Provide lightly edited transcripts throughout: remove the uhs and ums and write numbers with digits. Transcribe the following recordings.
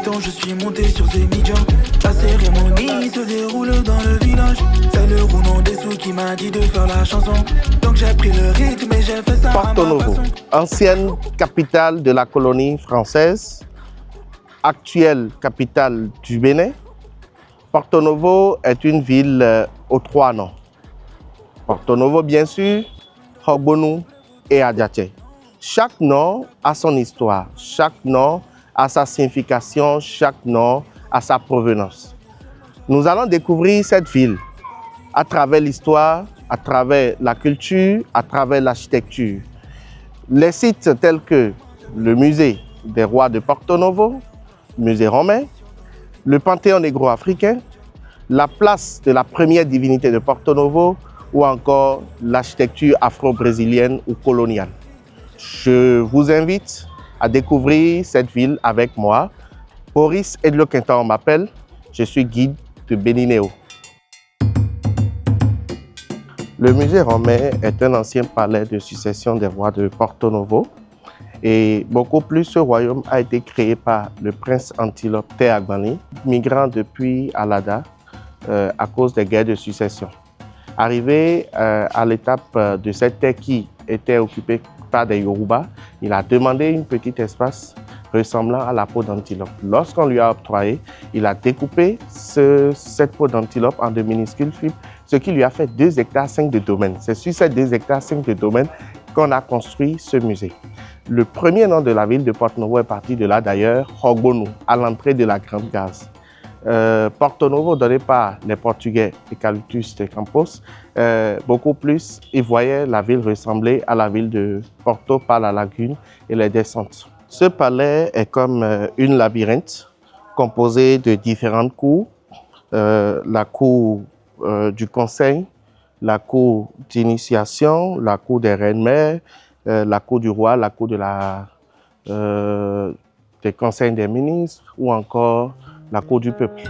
temps, je suis monté sur ces midjans. La cérémonie se déroule dans le village. C'est le roulant des sous qui m'a dit de faire la chanson. Donc j'ai pris le rythme et j'ai fait ça Porto à ma Novo, façon. ancienne capitale de la colonie française, actuelle capitale du Bénin. Porto Novo est une ville aux 3 noms. Porto Novo, bien sûr, Hogbonou et Adjaté. Chaque nom a son histoire, chaque nom a sa signification, chaque nom a sa provenance. Nous allons découvrir cette ville à travers l'histoire, à travers la culture, à travers l'architecture. Les sites tels que le musée des rois de Porto Novo, musée romain, le panthéon négro-africain, la place de la première divinité de Porto Novo ou encore l'architecture afro-brésilienne ou coloniale. Je vous invite à découvrir cette ville avec moi. Boris Edlo-Quintan m'appelle, je suis guide de Béninéo. Le musée romain est un ancien palais de succession des rois de Porto Novo. Et beaucoup plus, ce royaume a été créé par le prince Antilope Teagbani, migrant depuis Alada à cause des guerres de succession. Arrivé à l'étape de cette terre qui était occupée par des Yoruba, il a demandé un petit espace ressemblant à la peau d'antilope. Lorsqu'on lui a octroyé, il a découpé cette peau d'antilope en de minuscules fibres, ce qui lui a fait 2,5 hectares de domaine. C'est sur ces 2,5 hectares de domaine qu'on a construit ce musée. Le premier nom de la ville de Porto Novo est parti de là d'ailleurs, Hogbonou, à l'entrée de la Grande Gare. Porto Novo, donné par les Portugais Eucalyptus de Campos, beaucoup plus, ils voyaient la ville ressembler à la ville de Porto par la lagune et les descentes. Ce palais est comme une labyrinthe composée de différentes cours, la cour du conseil, la cour d'initiation, la cour des reines-mères, la cour du roi, la cour des conseils des ministres ou encore la cour du peuple.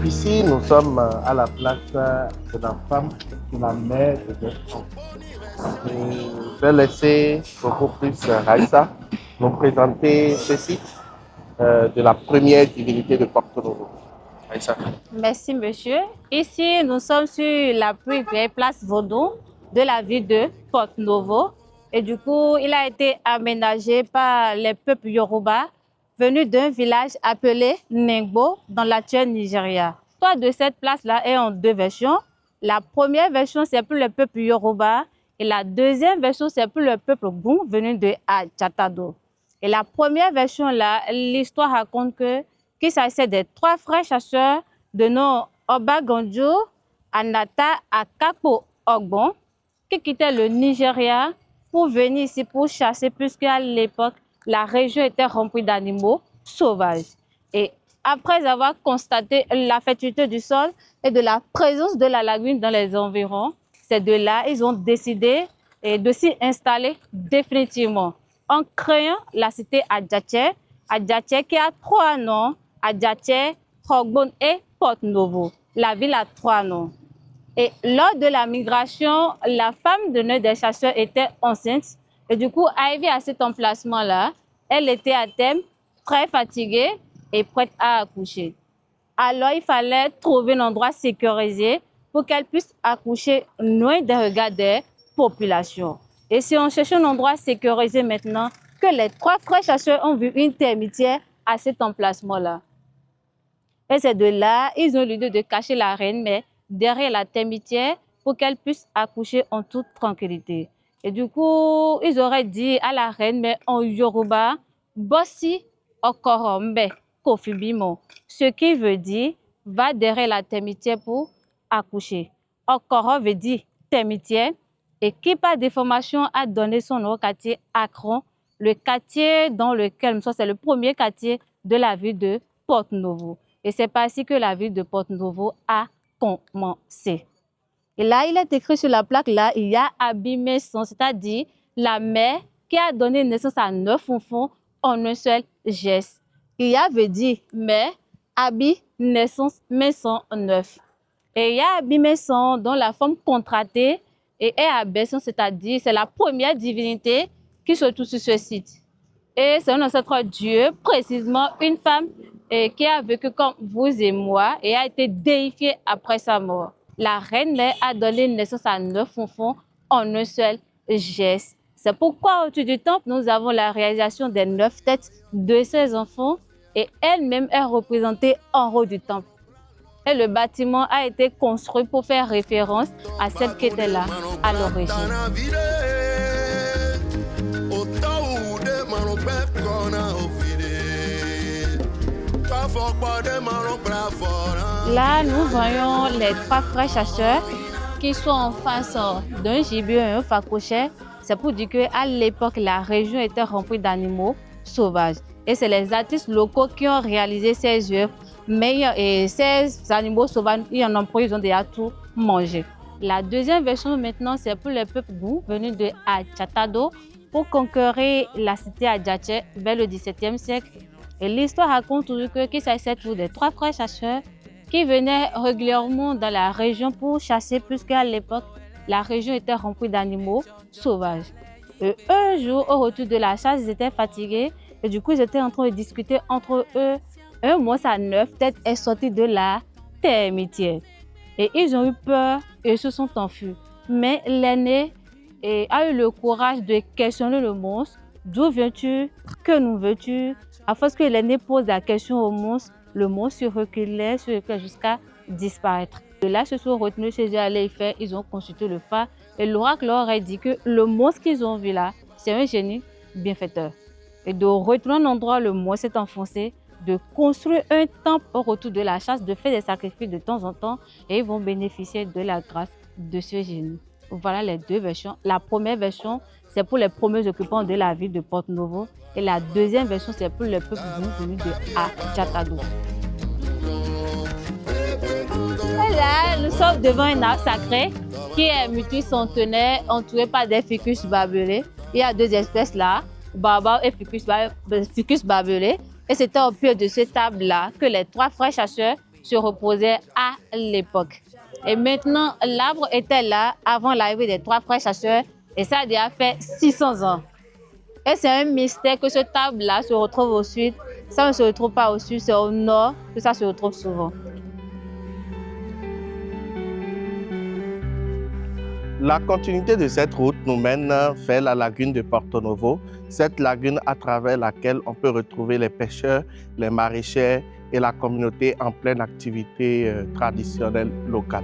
Ici, nous sommes à la place de la femme, de la mère et des enfants. Je vais laisser beaucoup plus Raïssa nous présenter ce site de la première divinité de Porto Novo. Raïssa. Merci, monsieur. Ici, nous sommes sur la plus vieille place Vaudou de la ville de Porto Novo. Et du coup, il a été aménagé par les peuples Yoruba venus d'un village appelé Ningbo dans l'actuel Nigeria. L'histoire de cette place-là est en 2 versions. La première version, c'est pour le peuple Yoruba. Et la deuxième version, c'est pour le peuple Goum venu de Adjatado. Et la première version-là, l'histoire raconte qu'il s'agissait des 3 frères chasseurs de nom Obaganjo, Anata, Akapo, Ogbon, qui quittaient le Nigeria pour venir ici pour chasser, puisqu'à l'époque, la région était remplie d'animaux sauvages. Et après avoir constaté la fertilité du sol et de la présence de la lagune dans les environs, ces deux-là, ils ont décidé de s'y installer définitivement en créant la cité Adjaté. Adjaté qui a 3 noms, Adjaté, Hogbon et Porto Novo. La ville a 3 noms. Et lors de la migration, la femme de l'un des chasseurs était enceinte. Et du coup, arrivée à cet emplacement-là, elle était à terme, très fatiguée et prête à accoucher. Alors, il fallait trouver un endroit sécurisé pour qu'elle puisse accoucher loin des regards des populations. Et c'est en cherchant un endroit sécurisé maintenant que les 3 frères chasseurs ont vu une termitière à cet emplacement-là. Et c'est de là, ils ont l'idée de cacher la reine, mais derrière la termitière pour qu'elle puisse accoucher en toute tranquillité. Et du coup, ils auraient dit à la reine, mais en Yoruba, Bossi Okorombe Kofibimo, ce qui veut dire va derrière la termitière pour accoucher. Okoro veut dire termitière et qui par déformation a donné son nom au quartier Akron, le quartier dans lequel c'est le premier quartier de la ville de Porto Novo. Et c'est ainsi que la ville de Porto Novo a commencé. Et là, il est écrit sur la plaque, là, il y a abîmé son, c'est-à-dire la mère qui a donné naissance à 9 enfants en un seul geste. Il y a veut dire mère, habit naissance maison neuf. Et il y a habit maison dont la forme contractée et est abaissant, c'est-à-dire c'est la première divinité qui se trouve sur ce site. Et c'est un ancêtre Dieu, précisément une femme qui a vécu comme vous et moi et a été déifiée après sa mort. La reine Lê a donné naissance à 9 enfants en un seul geste. C'est pourquoi autour du temple, nous avons la réalisation des 9 têtes de ces enfants et elle-même est représentée en haut du temple. Et le bâtiment a été construit pour faire référence à celle qui était là à l'origine. Là, nous voyons les 3 frères chasseurs qui sont en face d'un gibier et un phacochère. C'est pour dire qu'à l'époque, la région était remplie d'animaux sauvages. Et c'est les artistes locaux qui ont réalisé ces œuvres. Mais ces animaux sauvages, ils en ont pris, ils ont déjà tout mangé. La deuxième version maintenant, c'est pour les peuples Bou venus de Achatado pour conquérir la cité Adjaché vers le XVIIe siècle. Et l'histoire raconte toujours qu'il s'agissait des 3 frères chasseurs qui venaient régulièrement dans la région pour chasser, puisqu'à l'époque, la région était remplie d'animaux sauvages. Et un jour, au retour de la chasse, ils étaient fatigués et du coup, ils étaient en train de discuter entre eux. Un monstre à 9 têtes est sorti de la termitière. Et ils ont eu peur et se sont enfuis. Mais l'aîné a eu le courage de questionner le monstre. D'où viens-tu? Que nous veux-tu? À force que l'aîné pose la question au monstre, le monstre se reculait jusqu'à disparaître. De là, se sont retenus chez eux à aller y faire. Ils ont consulté le phare et l'oracle leur a dit que le monstre qu'ils ont vu là, c'est un génie bienfaiteur. Et de retourner à un endroit où le monstre s'est enfoncé, de construire un temple au retour de la chasse, de faire des sacrifices de temps en temps et ils vont bénéficier de la grâce de ce génie. Voilà les 2 versions. La première version, c'est pour les premiers occupants de la ville de Porto-Novo et la deuxième version, c'est pour les peuples venus de Achatado. Et là, nous sommes devant un arbre sacré qui est multicentenaire, entouré par des ficus barbelés. Il y a 2 espèces là, baobab et ficus barbelés. Et c'était au pied de cette table-là que les 3 frères chasseurs se reposaient à l'époque. Et maintenant, l'arbre était là avant l'arrivée des 3 frères chasseurs et ça a déjà fait 600 ans. Et c'est un mystère que cette table-là se retrouve au sud. Ça ne se retrouve pas au sud, c'est au nord que ça se retrouve souvent. La continuité de cette route nous mène vers la lagune de Porto-Novo, cette lagune à travers laquelle on peut retrouver les pêcheurs, les maraîchers et la communauté en pleine activité traditionnelle locale.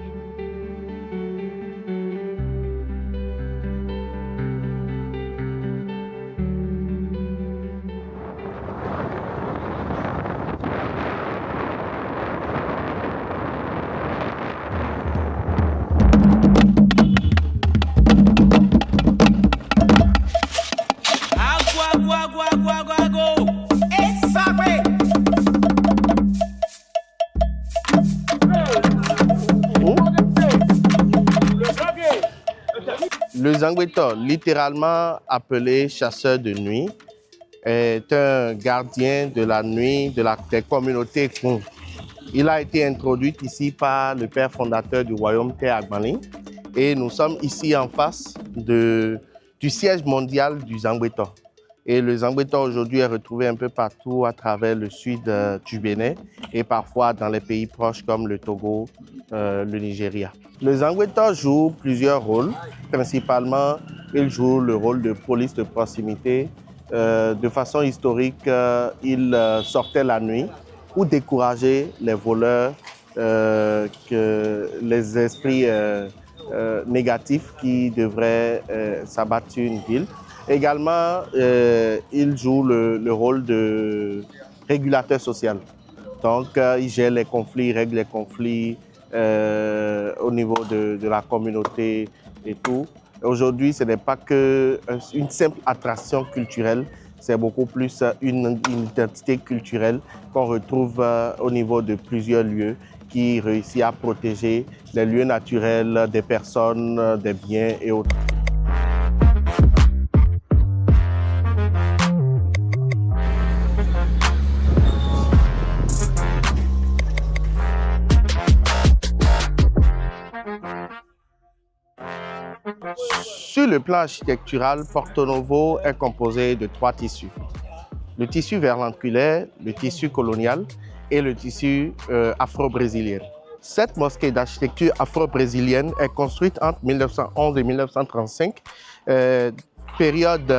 Le Zangweto, littéralement appelé chasseur de nuit, est un gardien de la nuit des communautés Kou. Il a été introduit ici par le père fondateur du royaume Tè Agbanli et nous sommes ici en face du siège mondial du Zangweto. Et le Zangweto aujourd'hui est retrouvé un peu partout à travers le sud du Bénin et parfois dans les pays proches comme le Togo, le Nigeria. Le Zangweto joue plusieurs rôles. Principalement, il joue le rôle de police de proximité. De façon historique, il sortait la nuit pour décourager les voleurs, les esprits négatifs qui devraient s'abattre sur une ville. Également, il joue le rôle de régulateur social. Donc, il gère les conflits, il règle les conflits au niveau de la communauté et tout. Aujourd'hui, ce n'est pas qu'une simple attraction culturelle, c'est beaucoup plus une identité culturelle qu'on retrouve au niveau de plusieurs lieux qui réussit à protéger les lieux naturels, des personnes, des biens et autres. Sur le plan architectural, Porto Novo est composé de 3 tissus. Le tissu vernanculaire, le tissu colonial et le tissu afro-brésilien. Cette mosquée d'architecture afro-brésilienne est construite entre 1911 et 1935, période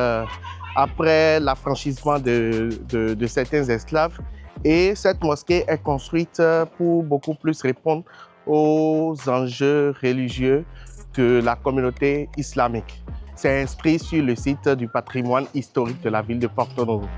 après l'affranchissement de certains esclaves. Et cette mosquée est construite pour beaucoup plus répondre aux enjeux religieux de la communauté islamique. C'est inscrit sur le site du patrimoine historique de la ville de Porto Novo.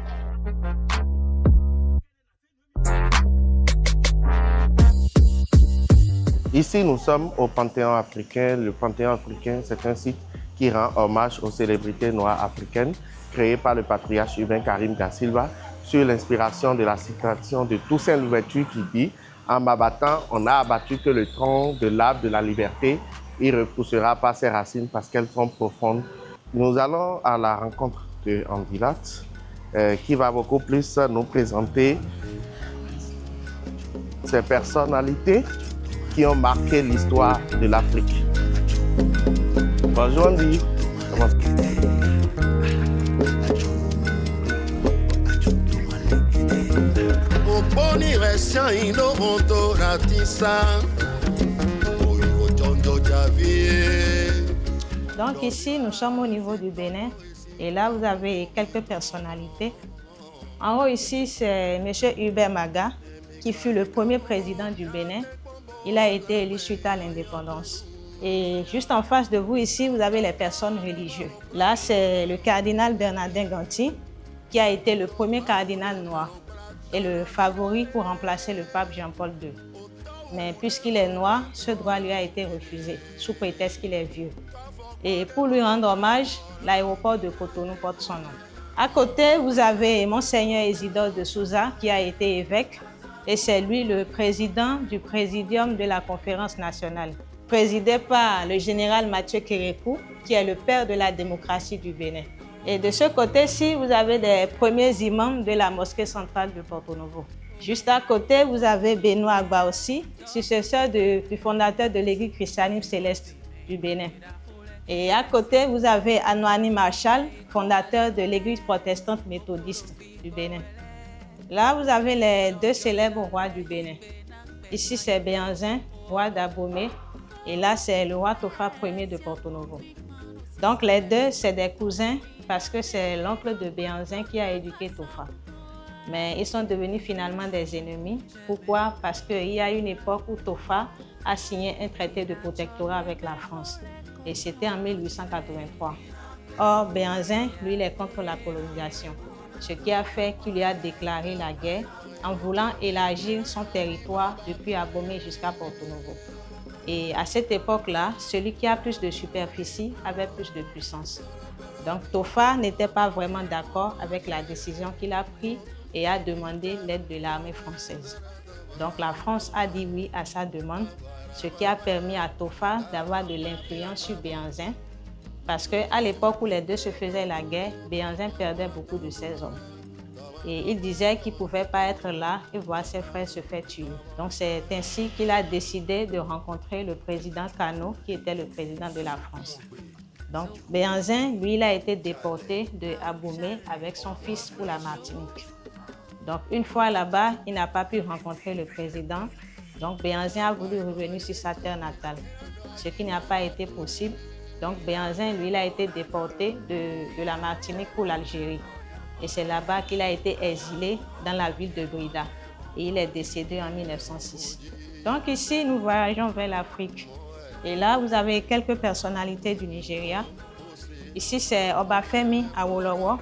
Ici, nous sommes au Panthéon africain. Le Panthéon africain, c'est un site qui rend hommage aux célébrités noires africaines créé par le patriarche urbain Karim Da Silva sur l'inspiration de la citation de Toussaint Louverture qui dit « En m'abattant, on n'a abattu que le tronc de l'arbre de la liberté. Il repoussera pas ses racines parce qu'elles sont profondes. » Nous allons à la rencontre de Andilat qui va beaucoup plus nous présenter ces personnalités qui ont marqué l'histoire de l'Afrique. Bonjour Andy. Donc ici, nous sommes au niveau du Bénin et là, vous avez quelques personnalités. En haut ici, c'est M. Hubert Maga qui fut le premier président du Bénin. Il a été élu suite à l'indépendance. Et juste en face de vous ici, vous avez les personnes religieuses. Là, c'est le cardinal Bernardin Ganti qui a été le premier cardinal noir et le favori pour remplacer le pape Jean-Paul II. Mais puisqu'il est noir, ce droit lui a été refusé sous prétexte qu'il est vieux. Et pour lui rendre hommage, l'aéroport de Cotonou porte son nom. À côté, vous avez Monseigneur Isidore de Souza qui a été évêque et c'est lui le président du présidium de la conférence nationale, présidé par le général Mathieu Kérékou, qui est le père de la démocratie du Bénin. Et de ce côté-ci, vous avez des premiers imams de la mosquée centrale de Porto Novo. Juste à côté, vous avez Benoît Agba aussi, successeur du fondateur de l'église christianime céleste du Bénin. Et à côté, vous avez Anouani Marshall, fondateur de l'église protestante méthodiste du Bénin. Là, vous avez les 2 célèbres rois du Bénin. Ici, c'est Béhanzin, roi d'Abomey, et là, c'est le roi Tofa Ier de Porto Novo. Donc, les 2, c'est des cousins parce que c'est l'oncle de Béhanzin qui a éduqué Tofa. Mais ils sont devenus finalement des ennemis. Pourquoi? Parce qu'il y a une époque où Tofa a signé un traité de protectorat avec la France. Et c'était en 1883. Or, Béhanzin, lui, il est contre la colonisation. Ce qui a fait qu'il lui a déclaré la guerre en voulant élargir son territoire depuis Abomey jusqu'à Porto Novo. Et à cette époque-là, celui qui a plus de superficie avait plus de puissance. Donc Tofa n'était pas vraiment d'accord avec la décision qu'il a prise et a demandé l'aide de l'armée française. Donc la France a dit oui à sa demande, ce qui a permis à Tofa d'avoir de l'influence sur Béhanzin. Parce qu'à l'époque où les 2 se faisaient la guerre, Béhanzin perdait beaucoup de ses hommes. Et il disait qu'il ne pouvait pas être là et voir ses frères se faire tuer. Donc c'est ainsi qu'il a décidé de rencontrer le président Cano, qui était le président de la France. Donc Béhanzin, lui, il a été déporté de Abomey avec son fils pour la Martinique. Donc une fois là-bas, il n'a pas pu rencontrer le président. Donc Béhanzin a voulu revenir sur sa terre natale, ce qui n'a pas été possible. Donc Béhanzin, lui, il a été déporté de la Martinique pour l'Algérie. Et c'est là-bas qu'il a été exilé dans la ville de Brida. Et il est décédé en 1906. Donc ici, nous voyageons vers l'Afrique. Et là, vous avez quelques personnalités du Nigeria. Ici, c'est Obafemi Awolowo,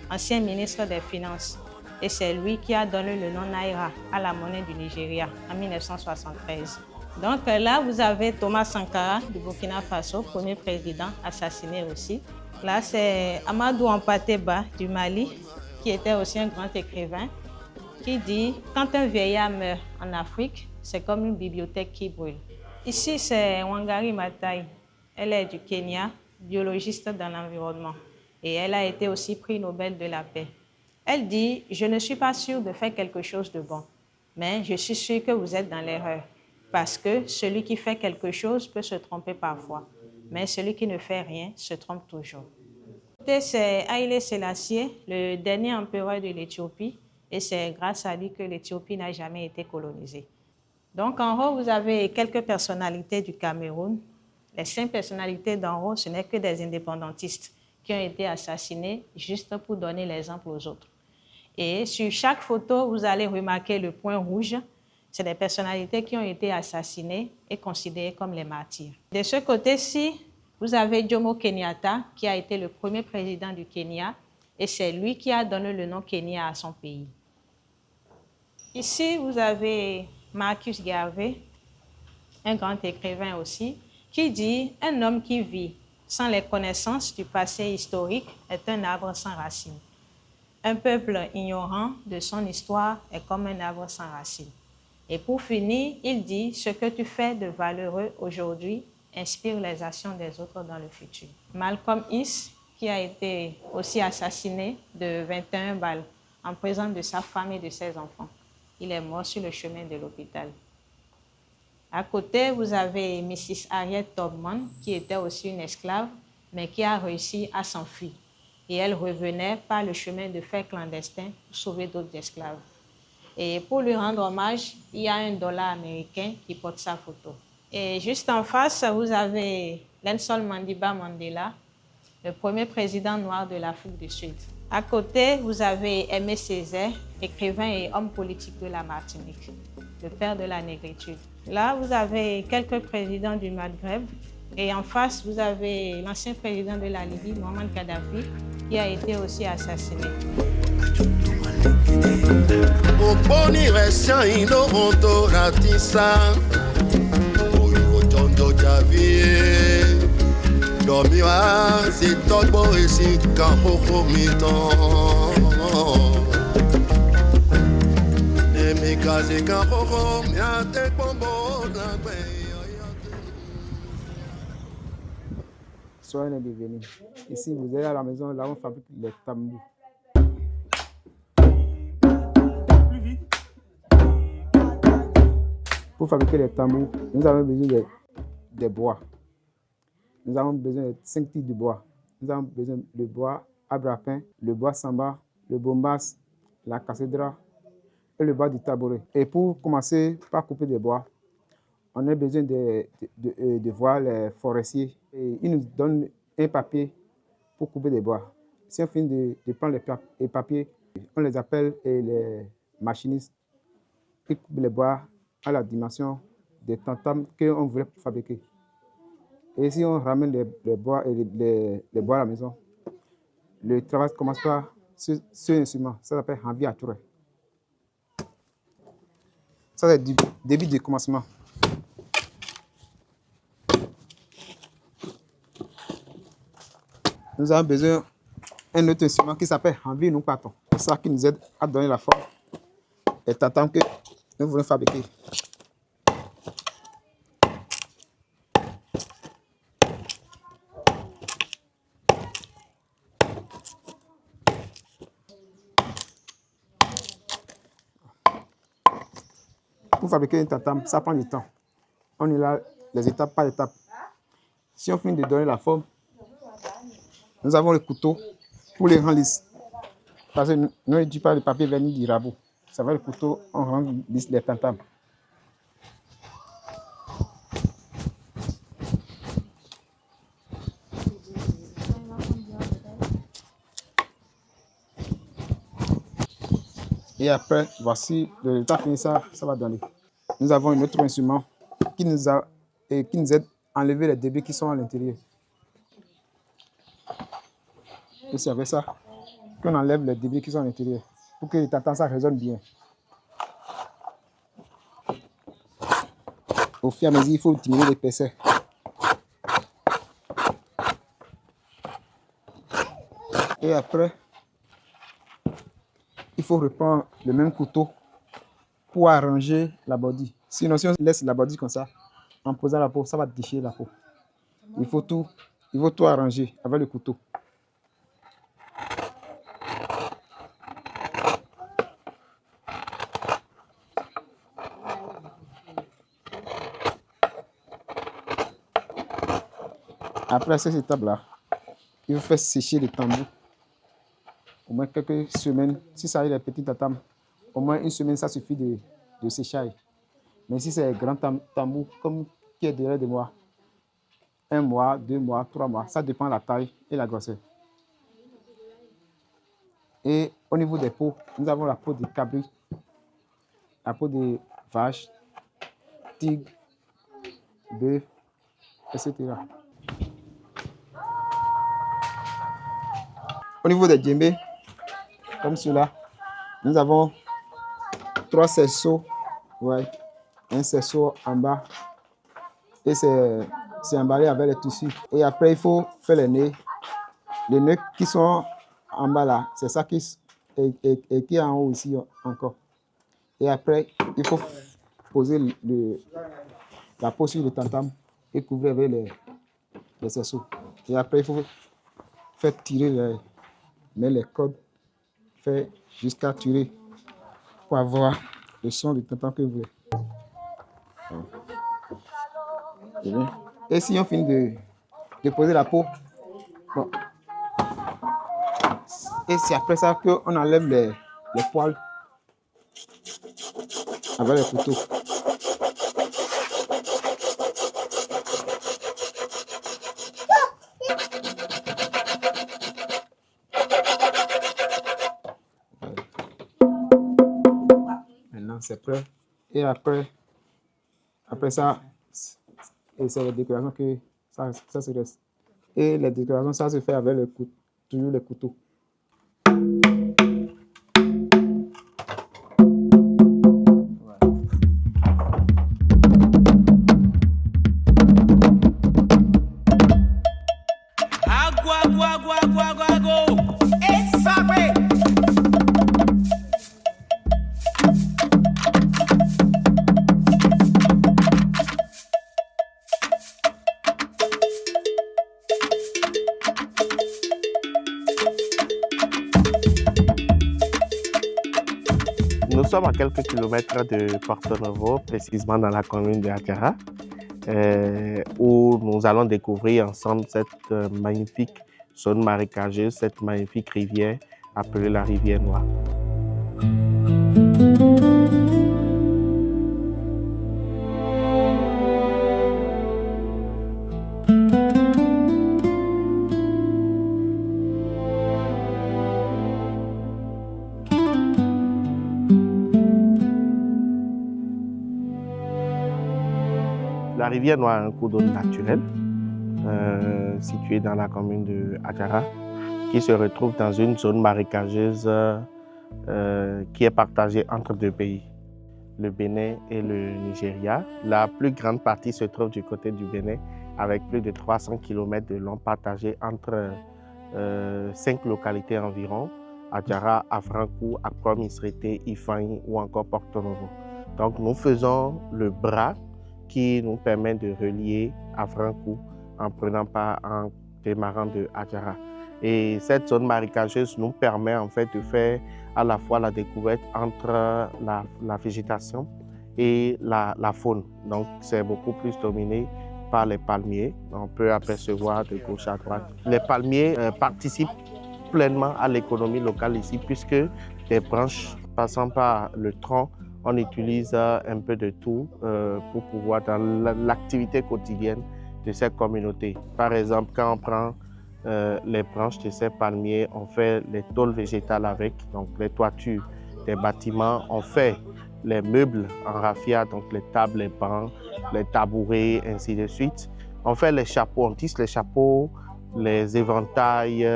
ancien ministre des Finances. Et c'est lui qui a donné le nom Naira à la monnaie du Nigeria en 1973. Donc là, vous avez Thomas Sankara du Burkina Faso, premier président, assassiné aussi. Là, c'est Amadou Hampâté-Bâ du Mali, qui était aussi un grand écrivain, qui dit « Quand un vieillard meurt en Afrique, c'est comme une bibliothèque qui brûle ». Ici, c'est Wangari Maathai. Elle est du Kenya, biologiste dans l'environnement. Et elle a été aussi prix Nobel de la paix. Elle dit « Je ne suis pas sûre de faire quelque chose de bon, mais je suis sûre que vous êtes dans l'erreur. Parce que celui qui fait quelque chose peut se tromper parfois. mais celui qui ne fait rien se trompe toujours. C'est Haïlé Sélassié, le dernier empereur de l'Éthiopie, et c'est grâce à lui que l'Éthiopie n'a jamais été colonisée. Donc en haut, vous avez quelques personnalités du Cameroun. Les 5 personnalités d'en haut, ce n'est que des indépendantistes qui ont été assassinés juste pour donner l'exemple aux autres. Et sur chaque photo, vous allez remarquer le point rouge. C'est des personnalités qui ont été assassinées et considérées comme les martyrs. De ce côté-ci, vous avez Jomo Kenyatta, qui a été le premier président du Kenya, et c'est lui qui a donné le nom Kenya à son pays. Ici, vous avez Marcus Garvey, un grand écrivain aussi, qui dit « Un homme qui vit sans les connaissances du passé historique est un arbre sans racines. Un peuple ignorant de son histoire est comme un arbre sans racines. » Et pour finir, il dit « Ce que tu fais de valeureux aujourd'hui inspire les actions des autres dans le futur. » Malcolm X, qui a été aussi assassiné de 21 balles en présence de sa femme et de ses enfants. Il est mort sur le chemin de l'hôpital. À côté, vous avez Mrs. Harriet Tubman, qui était aussi une esclave, mais qui a réussi à s'enfuir. Et elle revenait par le chemin de fer clandestin pour sauver d'autres esclaves. Et pour lui rendre hommage, il y a $1 américain qui porte sa photo. Et juste en face, vous avez Nelson Mandela, le premier président noir de l'Afrique du Sud. À côté, vous avez Aimé Césaire, écrivain et homme politique de la Martinique, le père de la négritude. Là, vous avez quelques présidents du Maghreb. Et en face, vous avez l'ancien président de la Libye, Mohamed Kadhafi, qui a été aussi assassiné. Soyez les bienvenus. Ici, vous êtes à la maison, là on fabrique les tambours. Pour fabriquer les tambours, nous avons besoin de bois. Nous avons besoin de 5 types de bois. Nous avons besoin de bois abrapin, le bois samba, le bombas, la cassedra et le bois du tabouret. Et pour commencer par couper des bois, on a besoin de voir les forestiers. Et ils nous donnent un papier pour couper des bois. Si on finit de prendre les papiers, on les appelle les machinistes qui coupent les bois à la dimension des tantam qu'on voulait fabriquer. Et si on ramène les bois et les bois à la maison, le travail commence par ce instrument. Ça s'appelle Hanvi à Touré. Ça, c'est du début du commencement. Nous avons besoin d'un autre instrument qui s'appelle Hanvi nous partons. C'est ça qui nous aide à donner la forme et tantam que nous voulons fabriquer. Pour fabriquer une tantam, ça prend du temps. On est là, les étapes par étapes. Si on finit de donner la forme, nous avons le couteau pour les rendre lisses. Parce que nous n'utilisons pas le papier verni du rabot. Ça va le couteau, on rend lisse les tantams. Et après, voici le résultat fini, ça va donner. Nous avons un autre instrument qui nous aide à enlever les débris qui sont à l'intérieur. Et c'est avec ça qu'on enlève les débris qui sont à l'intérieur pour que les tantams ça résonne bien. Au fur et à mesure, il faut diminuer l'épaisseur. Et après, il faut reprendre le même couteau pour arranger la body. Sinon, si on laisse la body comme ça, en posant la peau, ça va déchirer la peau. Il faut tout arranger avec le couteau. Après cette étape-là, il faut faire sécher le tambour. Au moins quelques semaines. Si ça a les petits tatames, au moins une semaine, ça suffit de séchage. Mais si c'est un grand tambour, comme qui est derrière de moi, 1 mois, 2 mois, 3 mois, ça dépend de la taille et la grosseur. Et au niveau des peaux, nous avons la peau de cabri, la peau de vache, tigre, bœuf, etc. Au niveau des djembés, comme cela, nous avons 3 cerceaux, ouais, un cerceau en bas, et c'est emballé avec les tissus. Et après, il faut faire les nœuds. Les nœuds qui sont en bas là, c'est ça qui est en haut ici encore. Et après, il faut poser la peau sur le tantam et couvrir avec les cerceaux. Et après, il faut faire tirer les cordes, faire jusqu'à tirer pour avoir le son du tantam que vous voulez. Et si on finit de poser la peau, bon, et c'est après ça qu'on enlève les poils avec le couteau. Maintenant, c'est prêt. Et après ça, c'est les décorations que ça se reste. Et les décorations, ça se fait avec toujours le couteau. Nous sommes à quelques kilomètres de Porto Novo, précisément dans la commune de Adjara, où nous allons découvrir ensemble cette magnifique zone marécageuse, cette magnifique rivière appelée la rivière Noire. La rivière Noire a un cours d'eau naturel situé dans la commune de Adjara, qui se retrouve dans une zone marécageuse qui est partagée entre 2 pays, le Bénin et le Nigeria. La plus grande partie se trouve du côté du Bénin, avec plus de 300 km de long partagé entre 5 localités environ, Adjara, Afrankou, Akom, Isrété, Ifani ou encore Porto Novo. Donc nous faisons le bras qui nous permet de relier Afrankou en démarrant de Adjara. Et cette zone marécageuse nous permet en fait de faire à la fois la découverte entre la végétation et la faune. Donc c'est beaucoup plus dominé par les palmiers. On peut apercevoir de gauche à droite. Les palmiers participent pleinement à l'économie locale ici, puisque les branches passant par le tronc, on utilise un peu de tout pour pouvoir dans l'activité quotidienne de cette communauté. Par exemple, quand on prend les branches de ces palmiers, on fait les tôles végétales avec, donc les toitures des bâtiments, on fait les meubles en raffia, donc les tables, les bancs, les tabourets, ainsi de suite. On fait les chapeaux, on tisse les chapeaux, les éventails,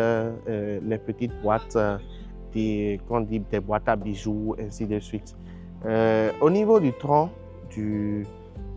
les petites boîtes, qu'on dit des boîtes à bijoux, ainsi de suite. Au niveau du tronc du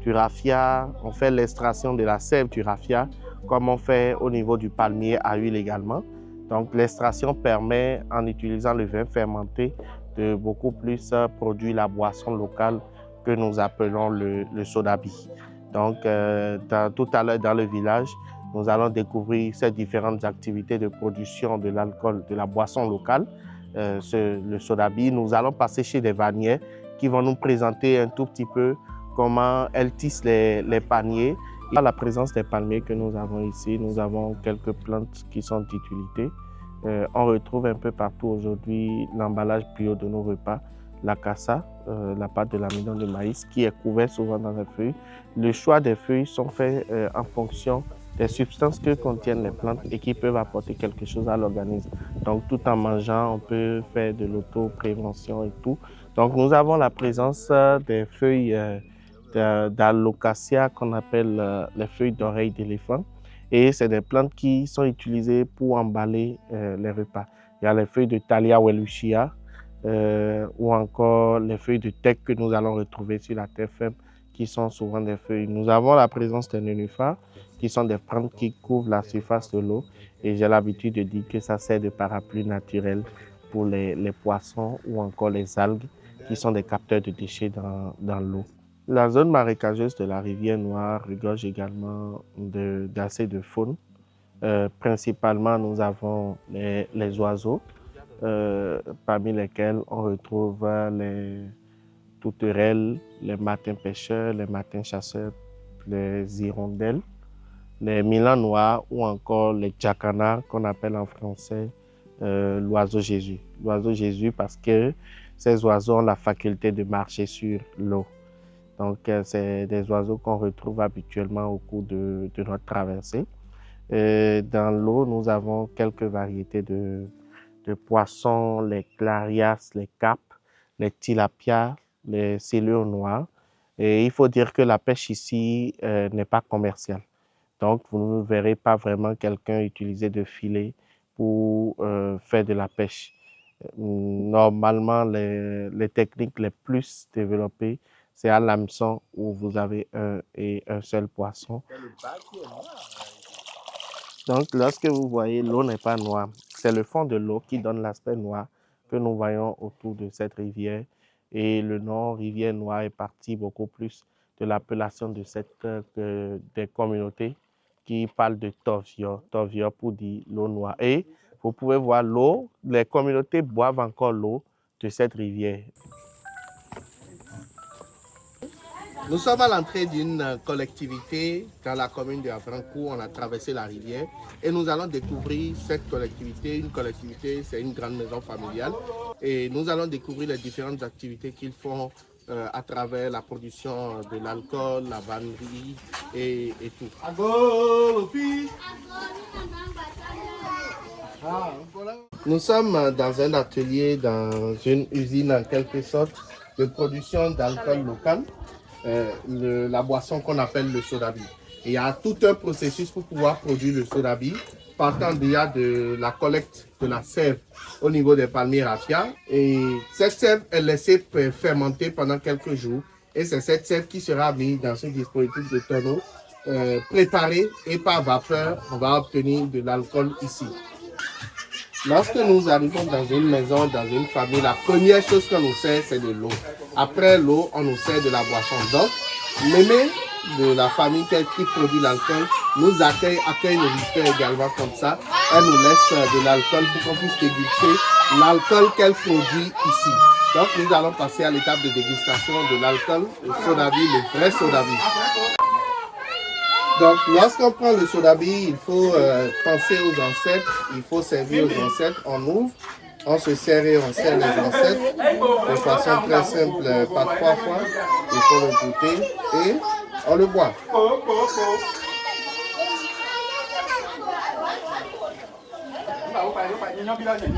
raffia, on fait l'extraction de la sève du raffia, comme on fait au niveau du palmier à huile également. Donc l'extraction permet, en utilisant le vin fermenté, de beaucoup plus produire la boisson locale que nous appelons le sodabi. Donc tout à l'heure dans le village, nous allons découvrir ces différentes activités de production de l'alcool, de la boisson locale, le sodabi. Nous allons passer chez des vannières qui vont nous présenter un tout petit peu comment elles tissent les paniers À la présence des palmiers que nous avons ici, nous avons quelques plantes qui sont d'utilité. On retrouve un peu partout aujourd'hui l'emballage bio de nos repas, la cassa, la pâte de l'amidon de maïs, qui est couvert souvent dans les feuilles. Le choix des feuilles sont faits en fonction des substances que contiennent les plantes et qui peuvent apporter quelque chose à l'organisme. Donc, tout en mangeant, on peut faire de l'autoprévention et tout. Donc, nous avons la présence des feuilles d'Alocasia qu'on appelle les feuilles d'oreille d'éléphant. Et c'est des plantes qui sont utilisées pour emballer les repas. Il y a les feuilles de Thalia welwitschia ou encore les feuilles de teck que nous allons retrouver sur la terre ferme, qui sont souvent des feuilles. Nous avons la présence des nénuphars, qui sont des plantes qui couvrent la surface de l'eau. Et j'ai l'habitude de dire que ça sert de parapluie naturel pour les poissons ou encore les algues, qui sont des capteurs de déchets dans l'eau. La zone marécageuse de la rivière Noire regorge également d'assez de faune. Principalement, nous avons les oiseaux, parmi lesquels on retrouve les tourterelles, les martins pêcheurs, les martins chasseurs, les hirondelles, les milans noirs ou encore les jacanas qu'on appelle en français l'oiseau Jésus. L'oiseau Jésus parce que ces oiseaux ont la faculté de marcher sur l'eau. Donc, c'est des oiseaux qu'on retrouve habituellement au cours de notre traversée. Dans l'eau, nous avons quelques variétés de poissons, les clarias, les carpes, les tilapias, les silures noires. Et il faut dire que la pêche ici n'est pas commerciale. Donc, vous ne verrez pas vraiment quelqu'un utiliser de filet pour faire de la pêche. Normalement, les techniques les plus développées, c'est à l'hameçon où vous avez un seul poisson. Donc, lorsque vous voyez, l'eau n'est pas noire. C'est le fond de l'eau qui donne l'aspect noir que nous voyons autour de cette rivière. Et le nom rivière noire est parti beaucoup plus de l'appellation de des communautés qui parlent de Tovio. Tovio pour dire l'eau noire. Et vous pouvez voir l'eau, les communautés boivent encore l'eau de cette rivière. Nous sommes à l'entrée d'une collectivité dans la commune de Havrancourt. On a traversé la rivière et nous allons découvrir cette collectivité. Une collectivité, c'est une grande maison familiale et nous allons découvrir les différentes activités qu'ils font à travers la production de l'alcool, la vannerie et tout. Nous sommes dans un atelier, dans une usine en quelque sorte de production d'alcool local. La boisson qu'on appelle le sodabi. Il y a tout un processus pour pouvoir produire le sodabi, partant déjà de la collecte de la sève au niveau des palmiers raffia. Et cette sève est laissée fermenter pendant quelques jours. Et c'est cette sève qui sera mise dans ce dispositif de tonneau préparé et par vapeur, on va obtenir de l'alcool ici. Lorsque nous arrivons dans une maison, dans une famille, la première chose qu'on nous sert, c'est de l'eau. Après l'eau, on nous sert de la boisson. Donc, l'aîné de la famille qui produit l'alcool nous accueille nos visiteurs également comme ça. Elle nous laisse de l'alcool pour qu'on puisse déguster l'alcool qu'elle produit ici. Donc, nous allons passer à l'étape de dégustation de l'alcool, le sodabi, le vrai sodabi. Donc, lorsqu'on prend le sodabi, il faut penser aux ancêtres, il faut servir aux ancêtres. On ouvre, on se sert et on sert les ancêtres de façon très simple, par 3 fois. Il faut le goûter et on le boit.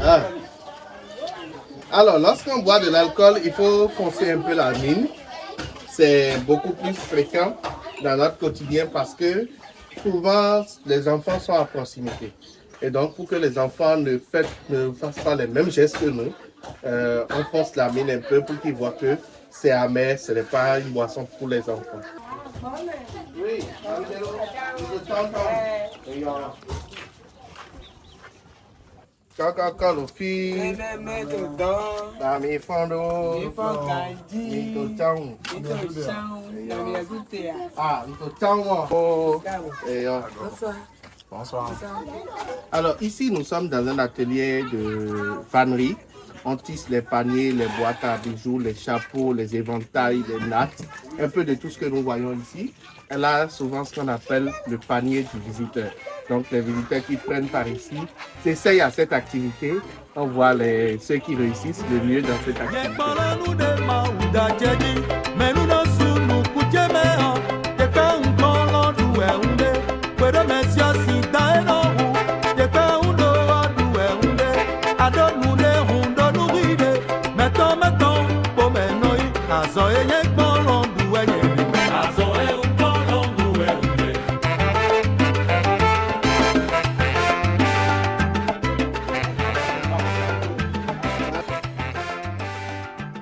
Ah. Alors, lorsqu'on boit de l'alcool, il faut foncer un peu la mine. C'est beaucoup plus fréquent dans notre quotidien parce que souvent les enfants sont à proximité. Et donc pour que les enfants ne fassent pas les mêmes gestes que nous, on fonce la mine un peu pour qu'ils voient que c'est amer, ce n'est pas une boisson pour les enfants. Oui, quand le fils, la mi fondo, mi to chang, ah, mi to chang, bonsoir. Alors ici nous sommes dans un atelier de vannerie On tisse les paniers, les boîtes à bijoux, les chapeaux, les éventails, les nattes, un peu de tout ce que nous voyons ici. Elle a souvent ce qu'on appelle le panier du visiteur. Donc les visiteurs qui prennent par ici s'essayent à cette activité. On voit ceux qui réussissent le mieux dans cette activité.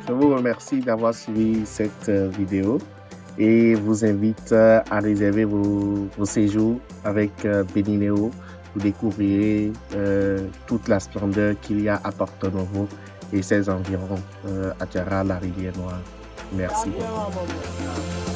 Je vous remercie d'avoir suivi cette vidéo et vous invite à réserver vos séjours avec Benineo. Vous découvrirez toute la splendeur qu'il y a à Porto Novo et ses environs, à Djara, la rivière Noire. Merci beaucoup.